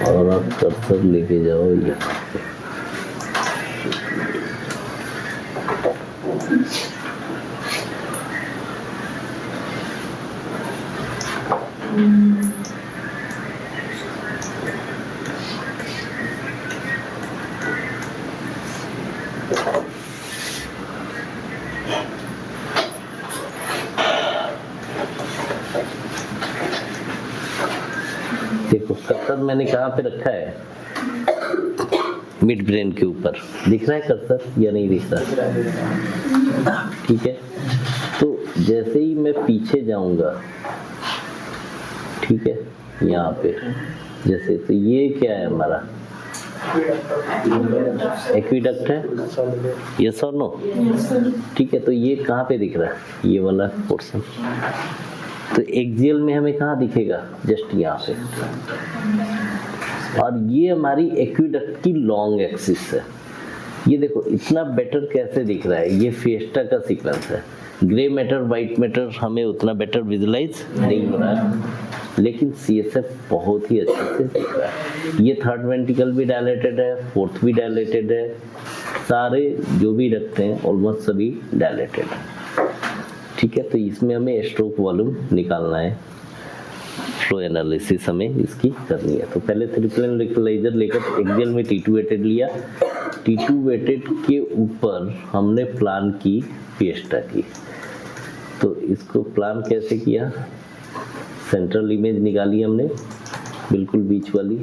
और आप कर्सर लेके जाओ यहाँ पे। देखो कर्सर मैंने कहाँ पे रखा है, मिड ब्रेन के ऊपर। दिख रहा है कर्सर या नहीं दिख रहा? ठीक है, तो जैसे ही मैं पीछे जाऊंगा, ठीक है, यहाँ पे जैसे, तो ये क्या है हमारा एक्विडक्ट है, यस और नो? ठीक है, तो ये कहाँ पे दिख रहा है, ये वाला पोर्शन। तो एक्सियल में हमें कहाँ दिखेगा, जस्ट यहाँ पे। और ये हमारी एक्विडक्ट की लॉन्ग एक्सिस है। ये देखो इतना बेटर कैसे दिख रहा है, ये फिएस्टा का सीक्वेंस है। ग्रे मैटर वाइट मैटर हमें उतना बेटर विजुलाइज नहीं हो रहा है, लेकिन CSF बहुत ही अच्छे से दिख रहा है। ये थर्ड वेंट्रिकल भी डायलेटेड है, फोर्थ भी डायलेटेड है, सारे जो भी रखते हैं ऑलमोस्ट सभी डायलेटेड है। ठीक है, तो इसमें हमें स्ट्रोक वॉल्यूम निकालना है, फ्लो एनालिसिस हमें इसकी करनी है। तो पहले 3 प्लेन इक्वलाइजर लेकर एक्सियल में T2 वेटेड लिया, T2 वेटेड के ऊपर हमने प्लान की फिएस्टा की। तो इसको प्लान कैसे किया, सेंट्रल इमेज निकाली हमने बिल्कुल बीच वाली,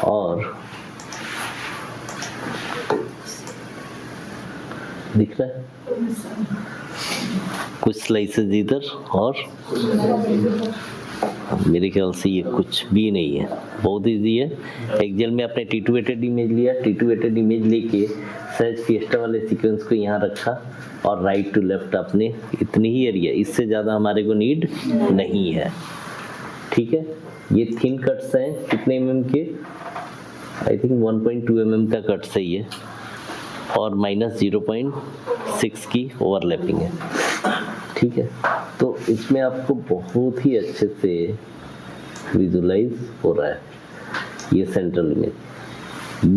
और दिख रहा है कुछ स्लाइसेस इधर, और मेरे ख्याल से ये कुछ भी नहीं है, बहुत इजी है। एक्सेल में आपने T2 वेटेड इमेज लिया, T2 वेटेड इमेज लेके सहज फिएस्टा वाले सीक्वेंस को यहाँ रखा, और राइट टू लेफ्ट आपने इतनी ही एरिया, इससे ज़्यादा हमारे को नीड नहीं है। ठीक है, ये थिन कट्स हैं, कितने mm के, आई थिंक 1.2 mm का कट सही है, और -0.6 की ओवरलैपिंग है। ठीक है, तो इसमें आपको बहुत ही अच्छे से विजुलाइज हो रहा है ये सेंट्रल इमेज।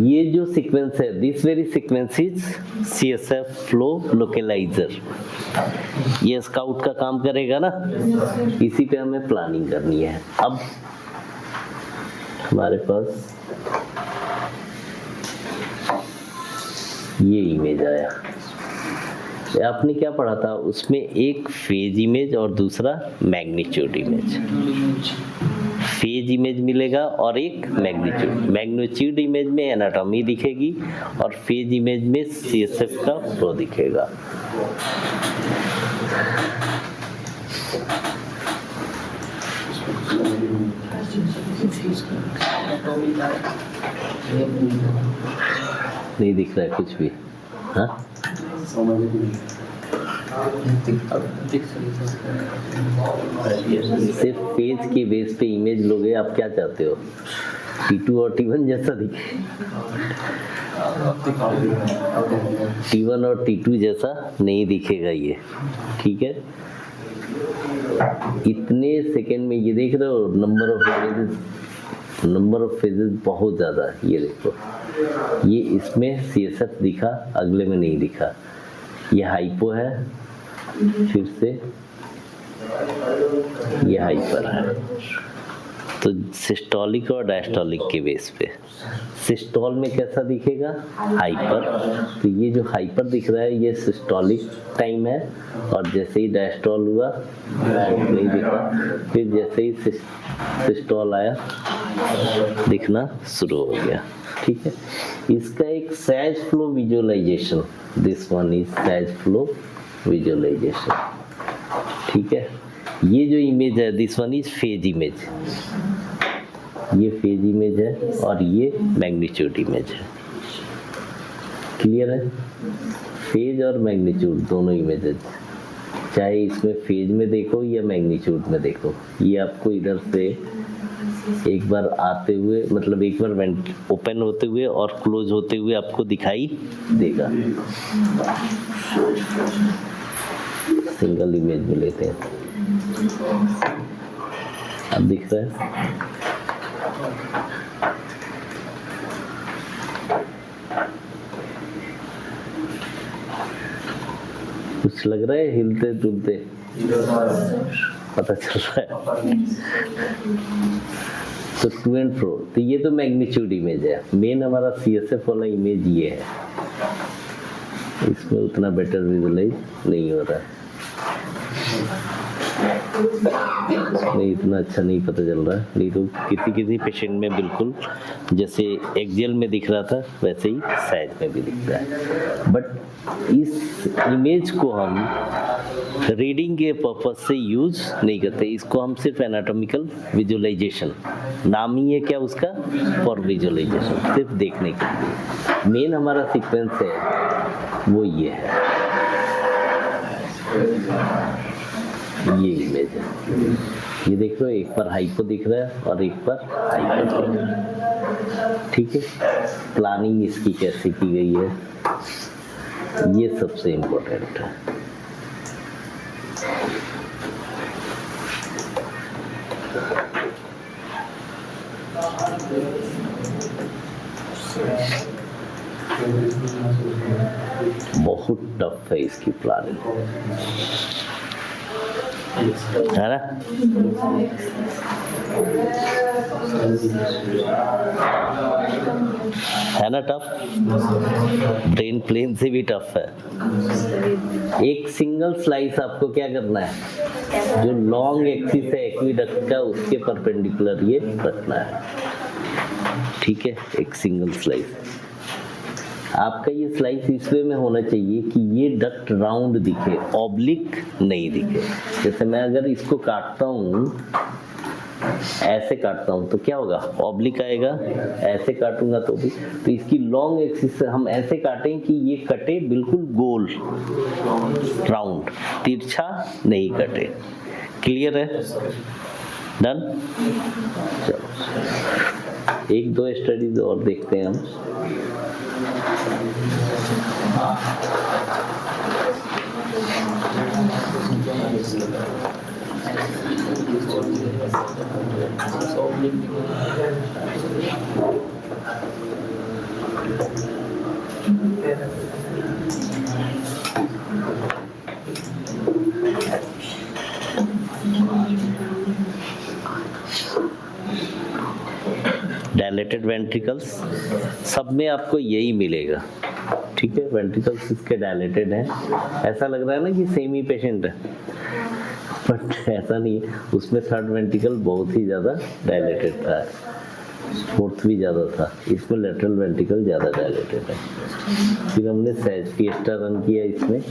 ये जो सीक्वेंस है, this very sequence is CSF flow localizer. ये स्काउट का काम करेगा ना, इसी पे हमें प्लानिंग करनी है। अब हमारे पास ये इमेज आया, आपने क्या पढ़ा था उसमें, एक फेज इमेज और दूसरा मैग्नीट्यूड इमेज। फेज इमेज मिलेगा और एक मैग्नीट्यूड। मैग्नीट्यूड इमेज में एनाटॉमी दिखेगी और फेज इमेज में CSF का फ्लो दिखेगा। नहीं दिख रहा है कुछ भी, हाँ? सिर्फ पेज के बेस पे इमेज लोगे, आप क्या चाहते हो T2 और T1 जैसा दिखे? T1 और T2 जैसा नहीं दिखेगा ये। ठीक है, इतने सेकेंड में ये देख रहे हो, नंबर ऑफ फेजेस बहुत ज्यादा है। ये देखो, ये इसमें CSF दिखा, अगले में नहीं दिखा। ये हाइपो है, फिर से ये हाइपर है। तो सिस्टोलिक और डायस्टोलिक के बेस पे, सिस्टोल में कैसा दिखेगा, हाइपर। तो ये जो हाइपर दिख रहा है ये सिस्टोलिक टाइम है, और जैसे ही डायस्टोल हुआ नहीं दिखा, फिर जैसे ही सिस्टोल आया दिखना शुरू हो गया। ठीक है, इसका एक sag flow visualization, this one is sag flow visualization. ठीक है, ये जो इमेज है this one is phase image, ये फेज इमेज है और ये मैग्नीट्यूड इमेज है। क्लियर है, फेज और मैग्नीट्यूड दोनों इमेजेस, चाहे इसमें फेज में देखो या मैग्नीट्यूड में देखो, ये आपको इधर से एक बार आते हुए, मतलब एक बार ओपन होते हुए और क्लोज होते हुए आपको दिखाई देगा। सिंगल इमेज में लेते हैं, अब दिख रहा है। कुछ लग रहा है हिलते डुलते, पता चल रहा है। तो टू एंड फ्रो, तो ये तो मैग्नीट्यूड इमेज है। मेन हमारा CSF वाला इमेज ये है, इसमें उतना बेटर विजुअलाइज नहीं हो रहा है, नहीं इतना अच्छा नहीं पता चल रहा है। नहीं तो किसी पेशेंट में बिल्कुल जैसे एक्सियल में दिख रहा था वैसे ही साइड में भी दिख रहा है। बट इस इमेज को हम रीडिंग के पर्पस से यूज नहीं करते, इसको हम सिर्फ एनाटॉमिकल विजुअलाइजेशन, नाम ही है क्या उसका, फॉर विजुअलाइजेशन, सिर्फ देखने के लिए। मेन हमारा सीक्वेंस है वो ये है, ये इमेज है। ये देख लो, एक पर हाइपो दिख रहा है और एक पर हाइपर दिख रहा है। ठीक है, प्लानिंग इसकी कैसे की गई है ये सबसे इम्पोर्टेंट है। बहुत टफ है इसकी प्लानिंग, है ना? है ना टफ? ब्रेन प्लेन से भी टफ है। एक सिंगल स्लाइस आपको क्या करना है, जो लॉन्ग एक्सिस है एक्विडक्ट का उसके परपेंडिकुलर ये रखना है। ठीक है, एक सिंगल स्लाइस आपका ये स्लाइस इस वे में होना चाहिए कि ये डक्ट राउंड दिखे, ऑब्लिक नहीं दिखे। जैसे मैं अगर इसको काटता हूँ, ऐसे काटता हूँ तो क्या होगा, ऑब्लिक आएगा। ऐसे काटूंगा तो भी, तो इसकी लॉन्ग एक्सिस से हम ऐसे काटें कि ये कटे बिल्कुल गोल राउंड, तिरछा नहीं कटे। क्लियर है? डन? चलो एक दो स्टडीज और देखते हैं हम। डायलेटेड वेंट्रिकल्स सब में आपको यही मिलेगा। ठीक है, वेंट्रिकल्स इसके डायलेटेड हैं। ऐसा लग रहा है ना कि सेम ही पेशेंट है, बट ऐसा नहीं है। उसमें थर्ड वेंट्रिकल बहुत ही ज़्यादा डायलेटेड था, फोर्थ भी ज़्यादा था, इसमें लेटरल वेंट्रिकल ज़्यादा डायलेटेड है। फिर हमने फिएस्टा रन किया इसमें,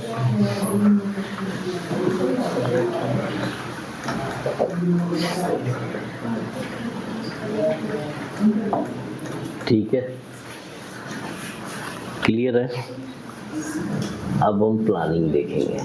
ठीक है, क्लियर है? अब हम प्लानिंग देखेंगे।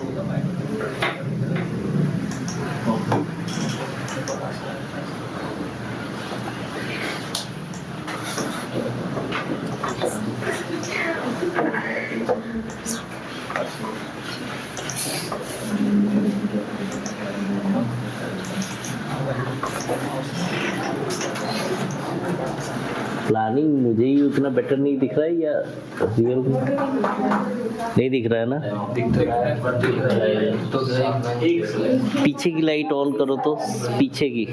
प्लानिंग मुझे ही उतना बेटर नहीं दिख रहा है या रियल नहीं दिख रहा है ना? पीछे की लाइट ऑन करो तो, पीछे की।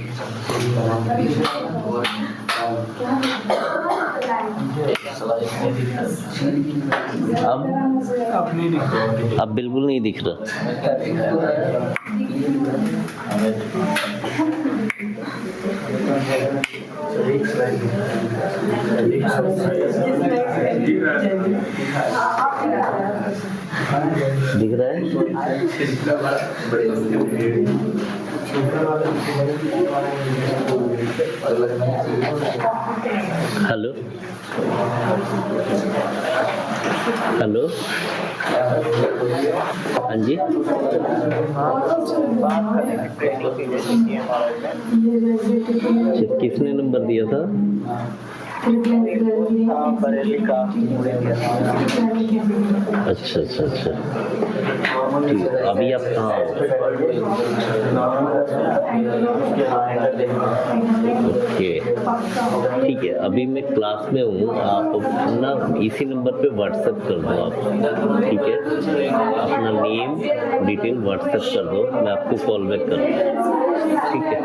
अब बिल्कुल नहीं दिख रहा। दिख रहा है? हेलो हेलो, हाँ जी, किसने नंबर दिया था? अच्छा अच्छा अच्छा, ठीक है। अभी आप कहाँ हो? ओके, ठीक है, अभी मैं क्लास में हूँ, आप अपना इसी नंबर पे व्हाट्सएप कर दो आप, ठीक है, अपना नेम डिटेल व्हाट्सएप कर दो, मैं आपको कॉल बैक कर दूँगा, ठीक है।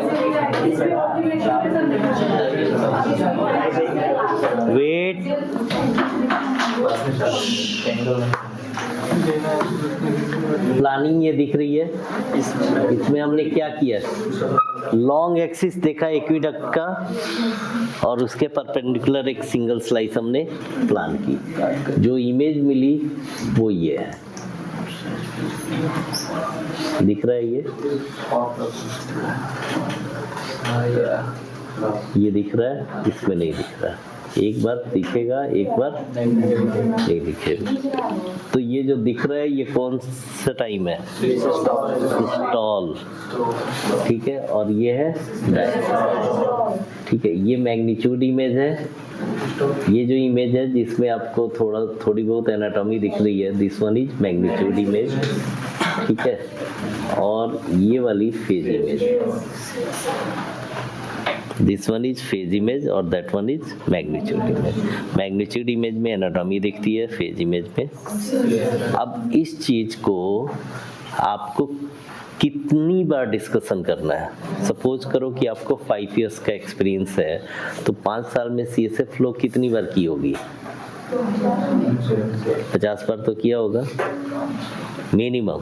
वेट, प्लानिंग ये दिख रही है, इसमें हमने क्या किया, लॉन्ग एक्सिस देखा एक्विडक्ट का और उसके परपेंडिकुलर एक सिंगल स्लाइस हमने प्लान की, जो इमेज मिली वो ये है, दिख रहा है ये दिख रहा है, इसमें नहीं दिख रहा है, एक बार दिखेगा एक बार नहीं दिखेगा। तो ये जो दिख रहा है ये कौन सा टाइम है, सिस्टोल, ठीक है, और ये है डायस्टोल, ठीक है। ये मैग्नीट्यूड इमेज है, ये जो इमेज है जिसमें आपको थोड़ी बहुत एनाटॉमी दिख रही है, this one is magnitude image, ठीक है, और ये वाली phase image, this one is phase image और that one is magnitude image. Magnitude image में एनाटॉमी दिखती है, फेज इमेज में। अब इस चीज को आपको कितनी बार डिस्कशन करना है, सपोज करो कि आपको 5 इयर्स का एक्सपीरियंस है, तो 5 साल में CSF फ्लो कितनी बार की होगी, 50 बार तो किया होगा मिनिमम।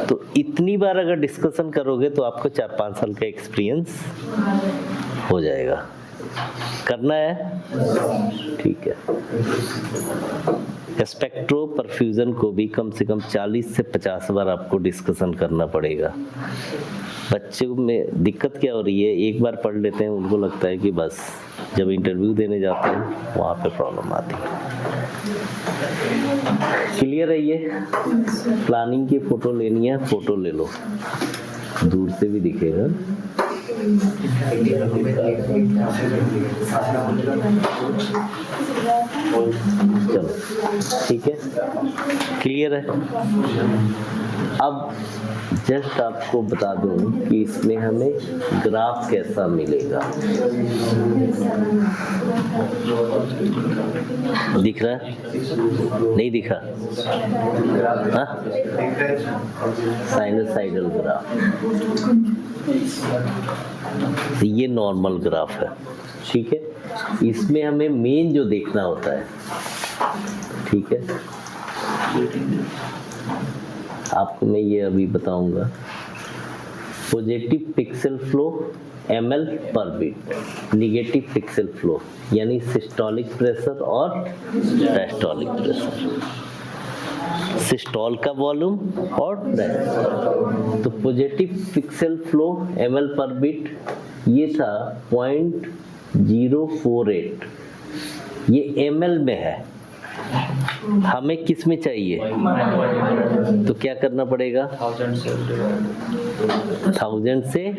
तो इतनी बार अगर डिस्कशन करोगे तो आपको 4-5 साल का एक्सपीरियंस हो जाएगा। करना है, ठीक है। स्पेक्ट्रो परफ्यूजन को भी कम से कम 40 से 50 बार आपको डिस्कशन करना पड़ेगा। बच्चों में दिक्कत क्या हो रही है, एक बार पढ़ लेते हैं, उनको लगता है कि बस, जब इंटरव्यू देने जाते हैं वहाँ पे प्रॉब्लम आती है। क्लियर है ये? प्लानिंग की फोटो लेनी है, फोटो ले लो, दूर से भी दिखेगा। चलो ठीक है, क्लियर है। अब जस्ट आपको बता दूं कि इसमें हमें ग्राफ कैसा मिलेगा, दिख रहा है, नहीं दिखा? हाँ, साइनोसाइडल ग्राफ, ये नॉर्मल ग्राफ है, ठीक है। इसमें हमें मेन जो देखना होता है, ठीक है, आपको मैं ये अभी बताऊंगा। पॉजिटिव पिक्सेल फ्लो ml पर बीट, निगेटिव पिक्सेल फ्लो यानी सिस्टोलिक प्रेशर और डायस्टोलिक प्रेशर, सिस्टोल का वॉल्यूम और डायस्टोल। तो पॉजिटिव पिक्सेल फ्लो ml पर बीट ये था 0.048, ये ml में है, हमें किस में चाहिए, तो क्या करना पड़ेगा, 1000 से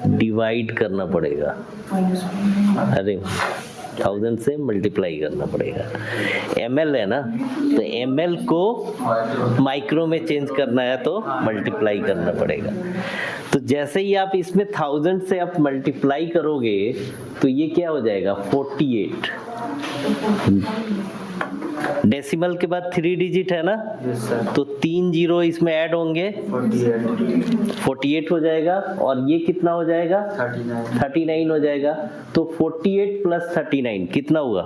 डिवाइड करना पड़ेगा, अरे 1000 से मल्टीप्लाई करना पड़ेगा। ml है ना, तो ml को माइक्रो में चेंज करना है तो मल्टीप्लाई करना पड़ेगा। तो जैसे ही आप इसमें 1000 से आप मल्टीप्लाई करोगे तो ये क्या हो जाएगा, 48। डेसिमल के बाद 3 डिजिट है ना, तो 3 जीरो इसमें ऐड होंगे, 48 हो जाएगा, और ये कितना हो जाएगा, 39 हो जाएगा। तो 48 प्लस 39 कितना हुआ,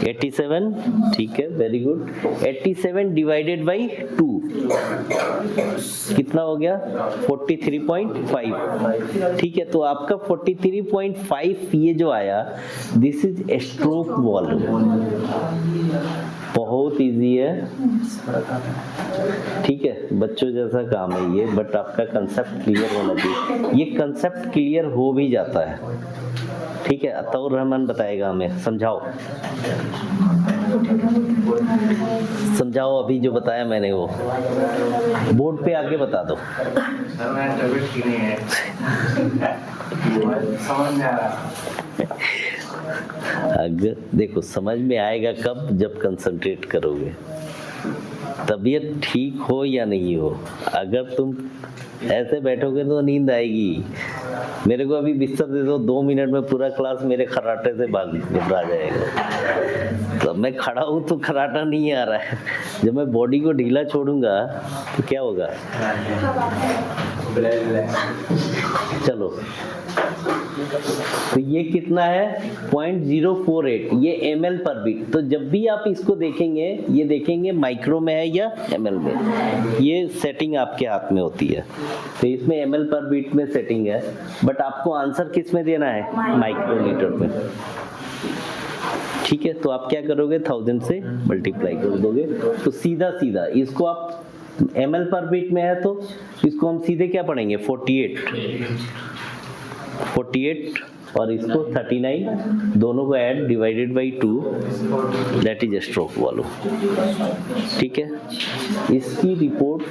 87, ठीक है, वेरी गुड। 87 डिवाइडेड बाई 2 कितना हो गया, 43.5, ठीक है। तो आपका 43.5 ये जो आया, दिस इज स्ट्रोक वॉल्यूम, बहुत इजी है, ठीक है, बच्चों जैसा काम है ये, बट आपका कंसेप्ट क्लियर होना चाहिए। ये कंसेप्ट क्लियर हो भी जाता है, ठीक है। अतौर रहमान बताएगा हमें, समझाओ समझाओ, अभी जो बताया मैंने वो बोर्ड पे आके बता दो। अगर देखो समझ में आएगा कब, जब कंसंट्रेट करोगे। तबीयत ठीक हो या नहीं हो, अगर तुम ऐसे बैठोगे तो नींद आएगी। मेरे को अभी बिस्तर दे दो, 2 मिनट में पूरा क्लास मेरे खर्राटे से भाग घबरा जाएगा। तो मैं खड़ा हूँ तो खर्राटा नहीं आ रहा है, जब मैं बॉडी को ढीला छोड़ूंगा तो क्या होगा? चलो, तो ये कितना है? 0.048, ये ml पर बीट। तो जब भी आप इसको देखेंगे, ये देखेंगे माइक्रो में है या ml में, ये सेटिंग आपके हाथ में होती है। तो इसमें ml पर बीट में सेटिंग है, बट आपको आंसर किस में देना है? माइक्रोलीटर में। ठीक है, तो आप क्या करोगे? 1000 से मल्टीप्लाई कर दोगे, तो सीधा सीधा इसको आप ml पर बीट में है तो इसको हम सीधे क्या पढ़ेंगे? 48 और इसको 39, दोनों को add divided by 2, that is stroke volume. ठीक है, इसकी रिपोर्ट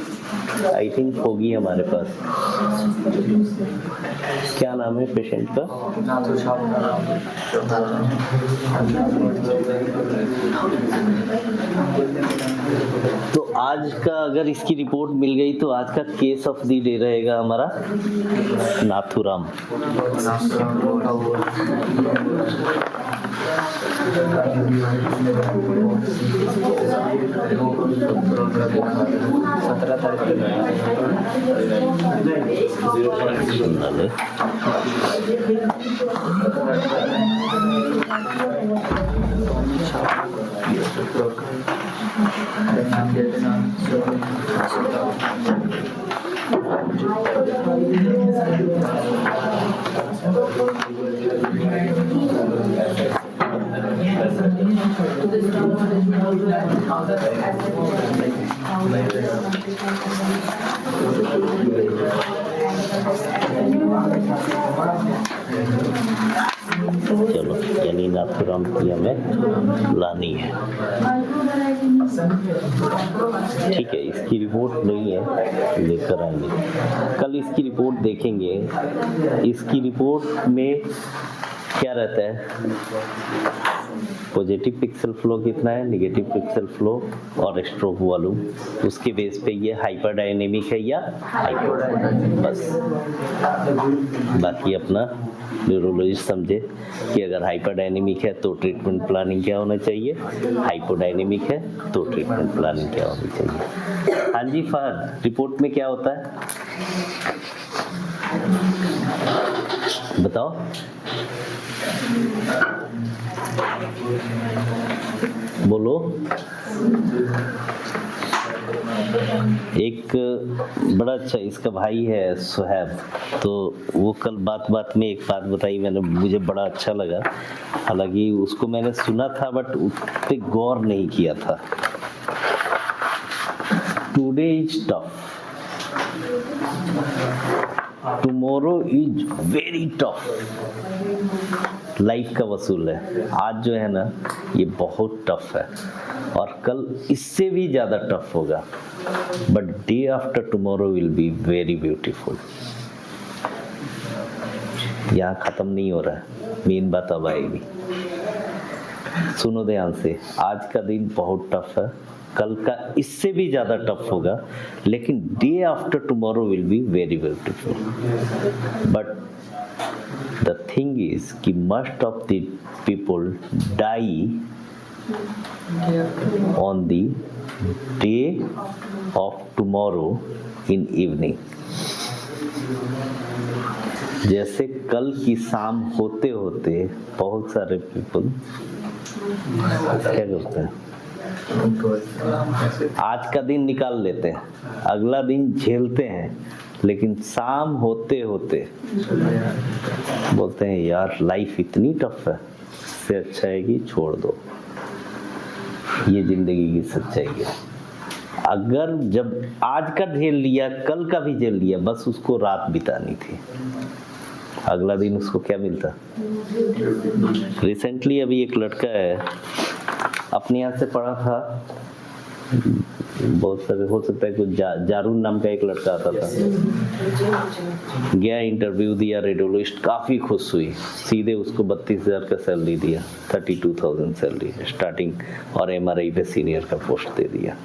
आई थिंक होगी हमारे पास। क्या नाम है पेशेंट का? तो आज का अगर इसकी रिपोर्ट मिल गई तो आज का केस ऑफ द डे रहेगा हमारा नाथुराम। चलो, यानी नाथुराम की हमें लानी है। ठीक है, इसकी रिपोर्ट नहीं है, लेकर आएंगे कल। इसकी रिपोर्ट देखेंगे। इसकी रिपोर्ट में क्या रहता है? पॉजिटिव पिक्सल फ्लो कितना है, नेगेटिव पिक्सल फ्लो और स्ट्रोक वॉल्यूम। उसके बेस पे ये हाइपरडायनेमिक है या हाइपर, बस। बाकी अपना न्यूरोलॉजिस्ट समझे कि अगर हाइपरडायनेमिक है तो ट्रीटमेंट प्लानिंग क्या होना चाहिए, हाइपोडायनेमिक है तो ट्रीटमेंट प्लानिंग क्या होनी चाहिए। हाँ जी फहद, रिपोर्ट में क्या होता है बताओ। बोलो। एक बड़ा अच्छा इसका भाई है सुहैब, तो वो कल बात में एक बात बताई, मैंने मुझे बड़ा अच्छा लगा। हालांकि उसको मैंने सुना था बट उस पे गौर नहीं किया था। Today is tough, tomorrow is very tough. Life का वसूल है। आज जो है ना ये बहुत टफ है और कल इससे भी ज्यादा टफ होगा, but day after tomorrow will be very beautiful. यहाँ खत्म नहीं हो रहा है, मेन बात अब आएगी। सुनो ध्यान से, आज का दिन बहुत टफ है, कल का इससे भी ज्यादा टफ होगा, लेकिन day after tomorrow will be very beautiful. But the thing is कि most of the people die on the day of tomorrow in evening। जैसे कल की शाम होते होते बहुत सारे people क्या करते हैं, आज का दिन निकाल लेते हैं, अगला दिन झेलते हैं, लेकिन शाम होते होते बोलते हैं यार लाइफ इतनी टफ है, इससे अच्छा है कि छोड़ दो। ये जिंदगी की सच्चाई है। अगर जब आज का झेल लिया, कल का भी झेल लिया, बस उसको रात बितानी थी, अगला दिन उसको क्या मिलता। रिसेंटली अभी एक लड़का है, अपने यहाँ से पढ़ा था, बहुत सारे हो सकता है, कुछ जारून नाम का एक लड़का आता था, गया इंटरव्यू दिया, रेडियोलॉजिस्ट काफी खुश हुई, सीधे उसको 32,000 का सैलरी दिया, 32,000 सैलरी स्टार्टिंग, और MRI पे सीनियर का पोस्ट दे दिया।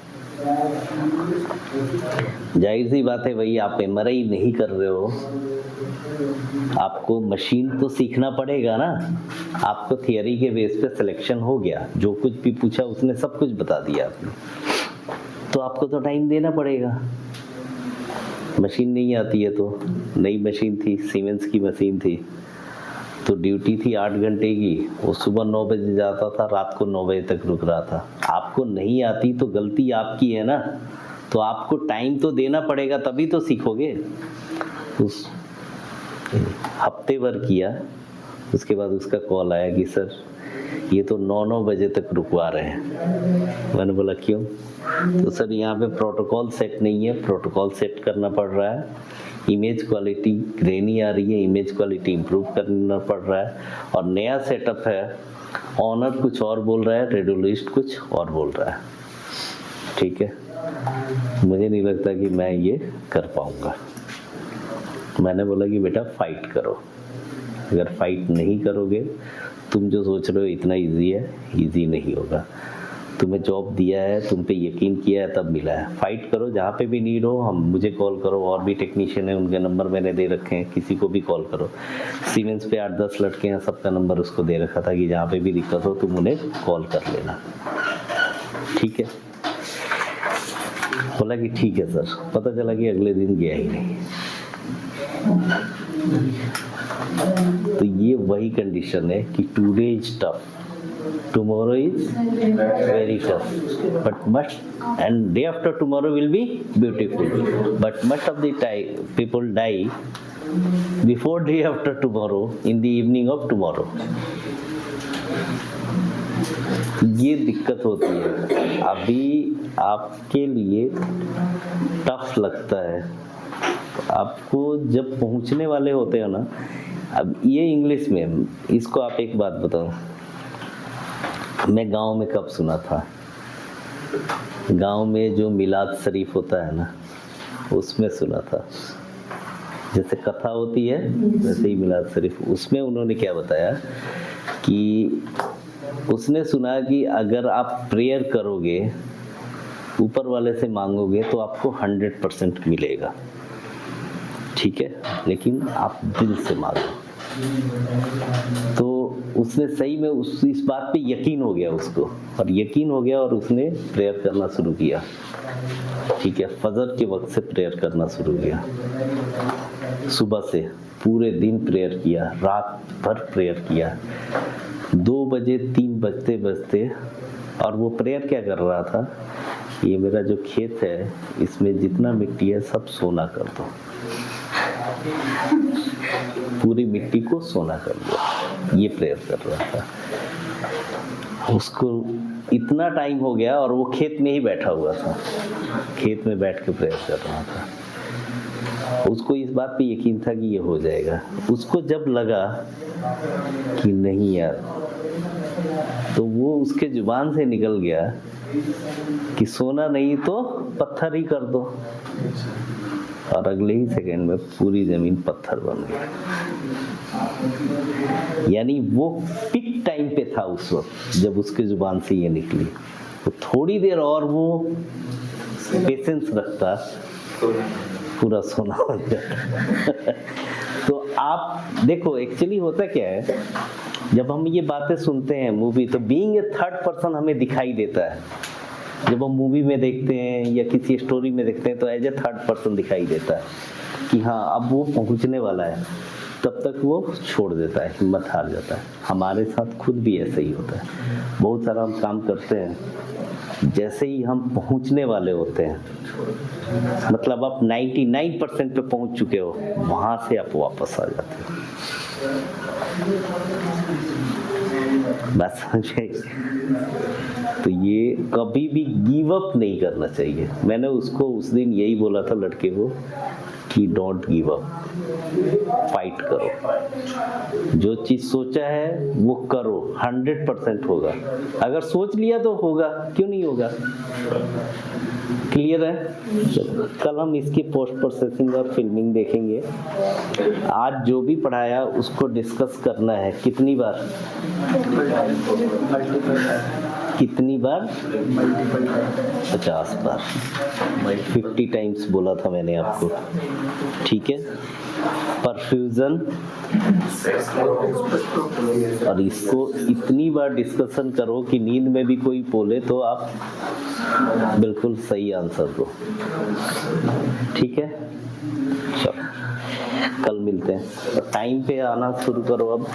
जाहिर सी बात है भाई, आप एमआरआई नहीं कर रहे हो, आपको मशीन तो सीखना पड़ेगा ना। आपको थियरी के बेस पे सिलेक्शन हो गया, जो कुछ भी पूछा उसने सब कुछ बता दिया आपने, तो आपको तो टाइम देना पड़ेगा। मशीन नहीं आती है तो, नई मशीन थी, सीमेंस की मशीन थी, तो ड्यूटी थी 8 घंटे की, वो सुबह 9 बजे जाता था, रात को 9 बजे तक रुक रहा था। आपको नहीं आती तो गलती आपकी है ना, तो आपको टाइम तो देना पड़ेगा, तभी तो सीखोगे। उस हफ्ते भर किया, उसके बाद उसका कॉल आया कि सर ये तो 9 बजे तक रुकवा रहे हैं। मैंने बोला क्यों? तो सर यहाँ पे प्रोटोकॉल सेट नहीं है, प्रोटोकॉल सेट करना पड़ रहा है, इमेज क्वालिटी ग्रेनी आ रही है, इमेज क्वालिटी इम्प्रूव करना पड़ रहा है, और नया सेटअप है, ऑनर कुछ और बोल रहा है, रेडियोलिस्ट कुछ और बोल रहा है। ठीक है, मुझे नहीं लगता कि मैं ये कर पाऊंगा। मैंने बोला कि बेटा फाइट करो, अगर फाइट नहीं करोगे, तुम जो सोच रहे हो इतना इजी है, इजी नहीं होगा। तुम्हें जॉब दिया है, तुम पे यकीन किया है, तब मिला है। फाइट करो, जहाँ पे भी नीड हो हम मुझे कॉल करो, और भी टेक्नीशियन है, उनके नंबर मैंने दे रखे हैं, किसी को भी कॉल करो। सीमेंस पे 8-10 लड़के हैं, सबका नंबर उसको दे रखा था कि जहाँ पे भी दिक्कत हो तुम उन्हें कॉल कर लेना। ठीक है, बोला कि ठीक है सर। पता चला कि अगले दिन गया ही नहीं। तो ये वही कंडीशन है कि today is tough, tomorrow is very tough, but and day after tomorrow will be beautiful, but most of the time people die before day after tomorrow, in the evening of tomorrow. ये दिक्कत होती है। अभी आपके लिए tough लगता है, आपको जब पहुंचने वाले होते हैं ना। अब ये इंग्लिश में, इसको आप एक बात बताओ, मैं गांव में कब सुना था? गांव में जो मिलाद शरीफ होता है ना, उसमें सुना था। जैसे कथा होती है वैसे ही मिलाद शरीफ, उसमें उन्होंने क्या बताया कि उसने सुना कि अगर आप प्रेयर करोगे, ऊपर वाले से मांगोगे, तो आपको 100% मिलेगा। ठीक है, लेकिन आप दिल से मांगो। तो उसने सही में इस बात पे यकीन हो गया उसको, और यकीन हो गया और उसने प्रेयर करना शुरू किया। ठीक है, फजर के वक्त से प्रेयर करना शुरू किया, सुबह से पूरे दिन प्रेयर किया, रात भर प्रेयर किया। 2 बजे 3 बजते बजते, और वो प्रेयर क्या कर रहा था, ये मेरा जो खेत है इसमें जितना मिट्टी है सब सोना कर दो, पूरी मिट्टी को सोना कर दो, ये प्रेयर कर रहा था। उसको इतना टाइम हो गया और वो खेत में ही बैठा हुआ था, खेत में बैठ के प्रेयर कर रहा था। उसको इस बात पे यकीन था कि ये हो जाएगा। उसको जब लगा कि नहीं यार, तो वो उसके जुबान से निकल गया कि सोना नहीं तो पत्थर ही कर दो, और अगले ही सेकंड में पूरी जमीन पत्थर बन गई। यानी वो पिक टाइम पे था उस वक्त जब उसके जुबान से ये निकली। तो थोड़ी देर और वो पेशेंस रखता, पूरा सोना हो जाता। तो आप देखो, एक्चुअली होता क्या है, जब हम ये बातें सुनते हैं मूवी, तो बीइंग ए थर्ड पर्सन हमें दिखाई देता है। जब हम मूवी में देखते हैं या किसी स्टोरी में देखते हैं, तो एज ए थर्ड पर्सन दिखाई देता है कि हाँ अब वो पहुंचने वाला है, तब तक वो छोड़ देता है, हिम्मत हार जाता है। हमारे साथ खुद भी ऐसा ही होता है। बहुत सारा हम काम करते हैं, जैसे ही हम पहुंचने वाले होते हैं, मतलब आप 99% पे पहुंच चुके हो, वहां से आप वापस आ जाते हो। बस समझे? तो ये कभी भी गिव अप नहीं करना चाहिए। मैंने उसको उस दिन यही बोला था लड़के को कि डोंट गिव अप, फाइट करो। जो चीज सोचा है वो करो, 100% होगा। अगर सोच लिया तो होगा, क्यों नहीं होगा? क्लियर है? कल हम इसकी पोस्ट प्रोसेसिंग और फिल्मिंग देखेंगे। आज जो भी पढ़ाया उसको डिस्कस करना है। कितनी बार? कितनी बार? 50 बार, 50 टाइम्स बोला था मैंने आपको, ठीक है। परफ्यूजन, और इसको इतनी बार डिस्कशन करो कि नींद में भी कोई बोले तो आप बिल्कुल सही आंसर दो, ठीक है। चलो कल मिलते हैं, टाइम पे आना शुरू करो अब।